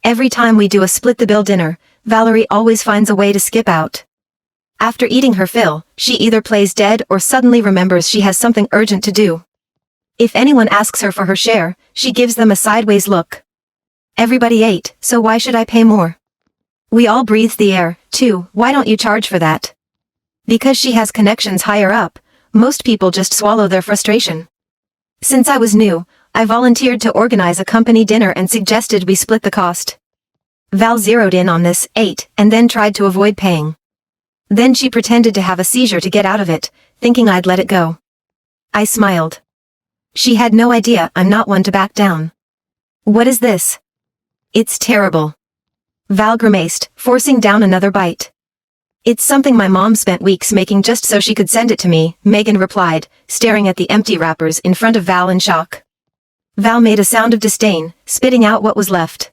Every time we do a split-the-bill dinner, Valerie always finds a way to skip out. After eating her fill, she either plays dead or suddenly remembers she has something urgent to do. If anyone asks her for her share, she gives them a sideways look. Everybody ate, so why should I pay more? We all breathe the air, too, why don't you charge for that? Because she has connections higher up, most people just swallow their frustration. Since I was new, I volunteered to organize a company dinner and suggested we split the cost. Val zeroed in on this, ate, and then tried to avoid paying. Then she pretended to have a seizure to get out of it, thinking I'd let it go. I smiled. She had no idea I'm not one to back down. What is this? It's terrible. Val grimaced, forcing down another bite. It's something my mom spent weeks making just so she could send it to me, Megan replied, staring at the empty wrappers in front of Val in shock. Val made a sound of disdain, spitting out what was left.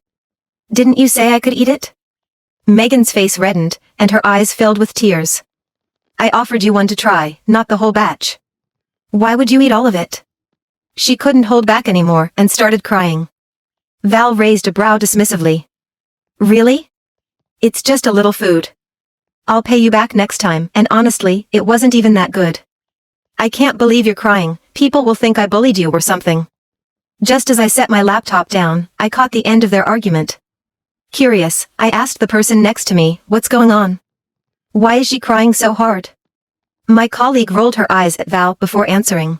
Didn't you say I could eat it? Megan's face reddened, and her eyes filled with tears. I offered you one to try, not the whole batch. Why would you eat all of it? She couldn't hold back anymore and started crying. Val raised a brow dismissively. Really? It's just a little food. I'll pay you back next time, and honestly, it wasn't even that good. I can't believe you're crying, people will think I bullied you or something. Just as I set my laptop down, I caught the end of their argument. Curious, I asked the person next to me, what's going on? Why is she crying so hard? My colleague rolled her eyes at Val before answering.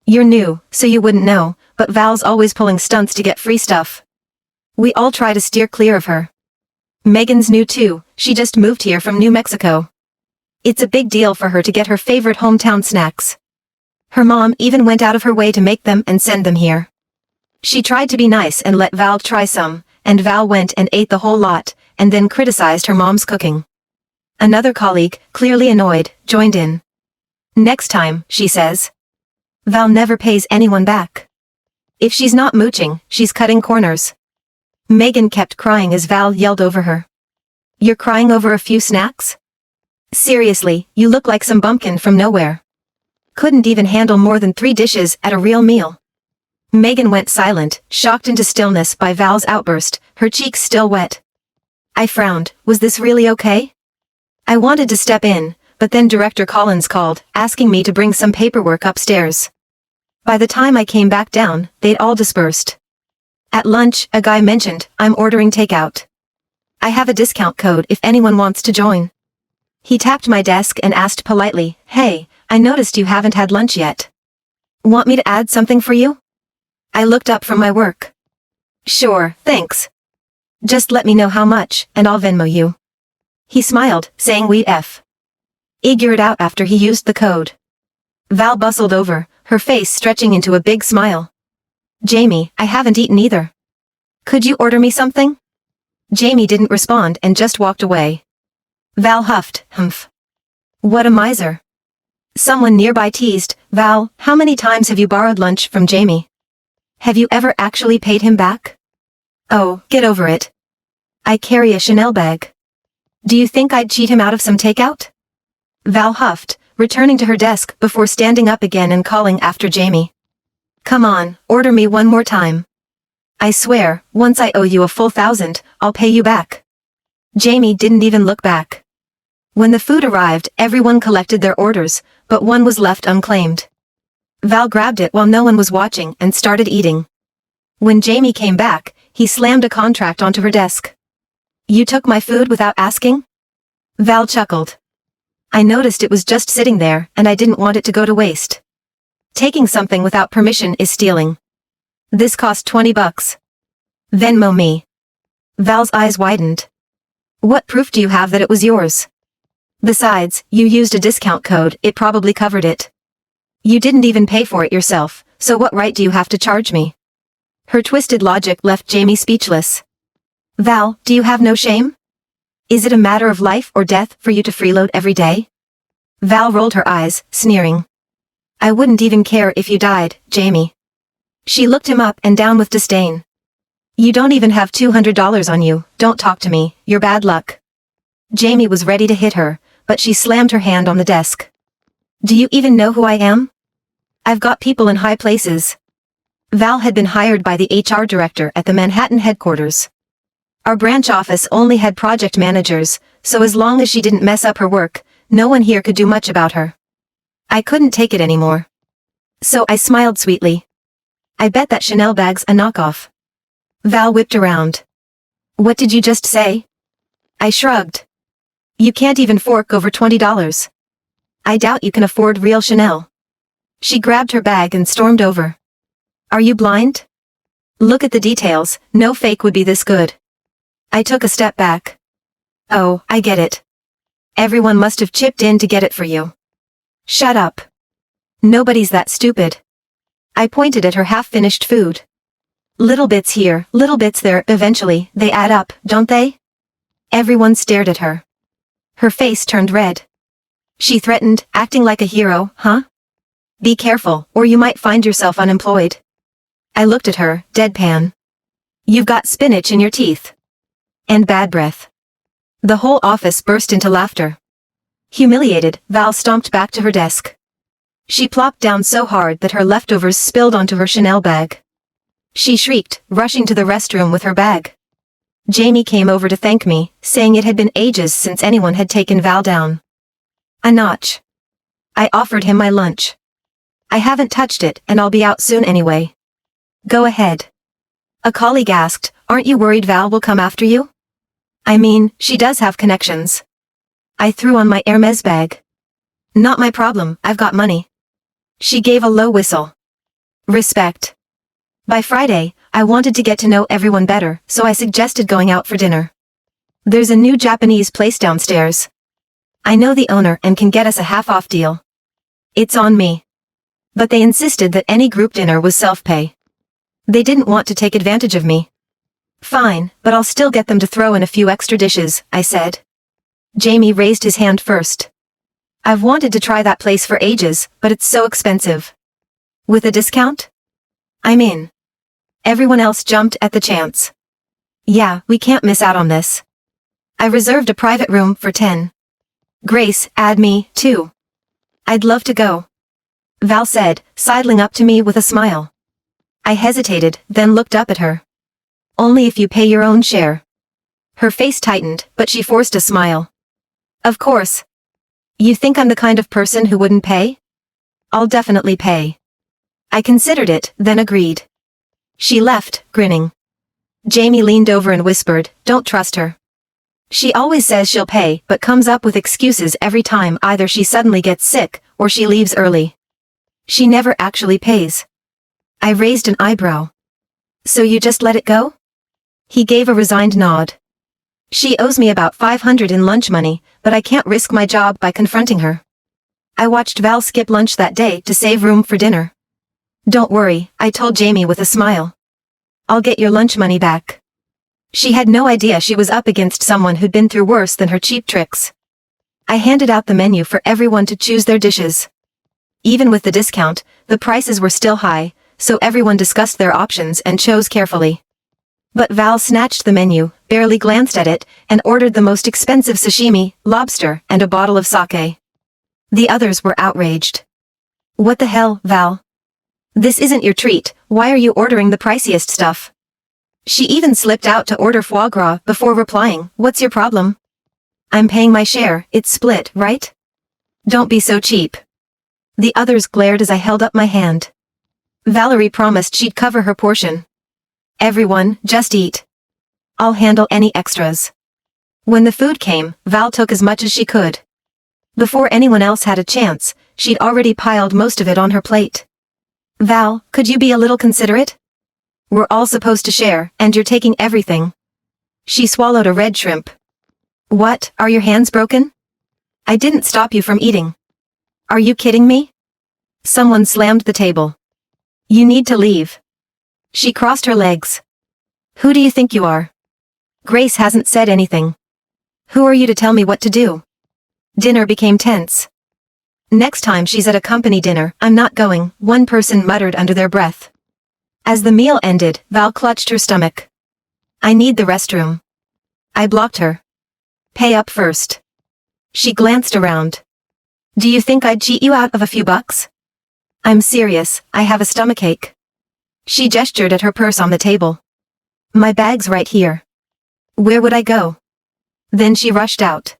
You're new, so you wouldn't know, but Val's always pulling stunts to get free stuff. We all try to steer clear of her. Megan's new too, she just moved here from New Mexico. It's a big deal for her to get her favorite hometown snacks. Her mom even went out of her way to make them and send them here. She tried to be nice and let Val try some, and Val went and ate the whole lot, and then criticized her mom's cooking. Another colleague, clearly annoyed, joined in. Next time, she says. Val never pays anyone back. If she's not mooching, she's cutting corners. Megan kept crying as Val yelled over her. You're crying over a few snacks? Seriously, you look like some bumpkin from nowhere. Couldn't even handle more than 3 dishes at a real meal. Megan went silent, shocked into stillness by Val's outburst, her cheeks still wet. I frowned, was this really okay? I wanted to step in, but then Director Collins called, asking me to bring some paperwork upstairs. By the time I came back down, they'd all dispersed. At lunch, a guy mentioned, I'm ordering takeout. I have a discount code if anyone wants to join. He tapped my desk and asked politely, hey, I noticed you haven't had lunch yet. Want me to add something for you? I looked up from my work. Sure, thanks. Just let me know how much, and I'll Venmo you. He smiled, saying we'd figure it out after he used the code. Val bustled over, her face stretching into a big smile. Jamie, I haven't eaten either. Could you order me something? Jamie didn't respond and just walked away. Val huffed, humph. What a miser. Someone nearby teased, Val, how many times have you borrowed lunch from Jamie? Have you ever actually paid him back? Oh, get over it. I carry a Chanel bag. Do you think I'd cheat him out of some takeout? Val huffed, returning to her desk before standing up again and calling after Jamie. Come on, order me one more time. I swear, once I owe you a full 1,000, I'll pay you back. Jamie didn't even look back. When the food arrived, everyone collected their orders, but one was left unclaimed. Val grabbed it while no one was watching and started eating. When Jamie came back, he slammed a contract onto her desk. You took my food without asking? Val chuckled. I noticed it was just sitting there, and I didn't want it to go to waste. Taking something without permission is stealing. This cost $20. Venmo me. Val's eyes widened. What proof do you have that it was yours? Besides, you used a discount code, it probably covered it. You didn't even pay for it yourself, so what right do you have to charge me? Her twisted logic left Jamie speechless. Val, do you have no shame? Is it a matter of life or death for you to freeload every day? Val rolled her eyes, sneering. I wouldn't even care if you died, Jamie. She looked him up and down with disdain. You don't even have $200 on you, don't talk to me, you're bad luck. Jamie was ready to hit her, but she slammed her hand on the desk. Do you even know who I am? I've got people in high places. Val had been hired by the HR director at the Manhattan headquarters. Our branch office only had project managers, so as long as she didn't mess up her work, no one here could do much about her. I couldn't take it anymore. So I smiled sweetly. I bet that Chanel bag's a knockoff. Val whipped around. What did you just say? I shrugged. You can't even fork over $20. I doubt you can afford real Chanel. She grabbed her bag and stormed over. Are you blind? Look at the details, no fake would be this good. I took a step back. Oh, I get it. Everyone must have chipped in to get it for you. Shut up. Nobody's that stupid. I pointed at her half-finished food. Little bits here, little bits there, eventually, they add up, don't they? Everyone stared at her. Her face turned red. She threatened, acting like a hero, huh? Be careful, or you might find yourself unemployed. I looked at her, deadpan. You've got spinach in your teeth. And bad breath. The whole office burst into laughter. Humiliated, Val stomped back to her desk. She plopped down so hard that her leftovers spilled onto her Chanel bag. She shrieked, rushing to the restroom with her bag. Jamie came over to thank me, saying it had been ages since anyone had taken Val down a notch. I offered him my lunch. I haven't touched it, and I'll be out soon anyway. Go ahead. A colleague asked, aren't you worried Val will come after you? I mean, she does have connections. I threw on my Hermes bag. Not my problem, I've got money. She gave a low whistle. Respect. By Friday, I wanted to get to know everyone better, so I suggested going out for dinner. There's a new Japanese place downstairs. I know the owner and can get us a half-off deal. It's on me. But they insisted that any group dinner was self-pay. They didn't want to take advantage of me. Fine, but I'll still get them to throw in a few extra dishes, I said. Jamie raised his hand first. I've wanted to try that place for ages, but it's so expensive. With a discount? I'm in. Everyone else jumped at the chance. Yeah, we can't miss out on this. I reserved a private room for 10. Grace, add me, too. I'd love to go. Val said, sidling up to me with a smile. I hesitated, then looked up at her. Only if you pay your own share. Her face tightened, but she forced a smile. Of course. You think I'm the kind of person who wouldn't pay? I'll definitely pay. I considered it, then agreed. She left, grinning. Jamie leaned over and whispered, don't trust her. She always says she'll pay, but comes up with excuses every time either she suddenly gets sick, or she leaves early. She never actually pays. I raised an eyebrow. So you just let it go? He gave a resigned nod. She owes me about $500 in lunch money, but I can't risk my job by confronting her. I watched Val skip lunch that day to save room for dinner. Don't worry, I told Jamie with a smile. I'll get your lunch money back. She had no idea she was up against someone who'd been through worse than her cheap tricks. I handed out the menu for everyone to choose their dishes. Even with the discount, the prices were still high, so everyone discussed their options and chose carefully. But Val snatched the menu, barely glanced at it, and ordered the most expensive sashimi, lobster, and a bottle of sake. The others were outraged. What the hell, Val? This isn't your treat, why are you ordering the priciest stuff? She even slipped out to order foie gras before replying, what's your problem? I'm paying my share, it's split, right? Don't be so cheap. The others glared as I held up my hand. Valerie promised she'd cover her portion. Everyone, just eat. I'll handle any extras. When the food came, Val took as much as she could. Before anyone else had a chance, she'd already piled most of it on her plate. Val, could you be a little considerate? We're all supposed to share, and you're taking everything. She swallowed a red shrimp. What, are your hands broken? I didn't stop you from eating. Are you kidding me? Someone slammed the table. You need to leave. She crossed her legs. Who do you think you are? Grace hasn't said anything. Who are you to tell me what to do? Dinner became tense. Next time she's at a company dinner, I'm not going, one person muttered under their breath. As the meal ended, Val clutched her stomach. I need the restroom. I blocked her. Pay up first. She glanced around. Do you think I'd cheat you out of a few bucks? I'm serious, I have a stomachache. She gestured at her purse on the table. My bag's right here. Where would I go? Then she rushed out.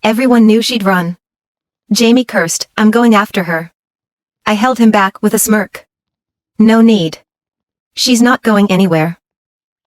Everyone knew she'd run. Jamie cursed, I'm going after her. I held him back with a smirk. No need. She's not going anywhere.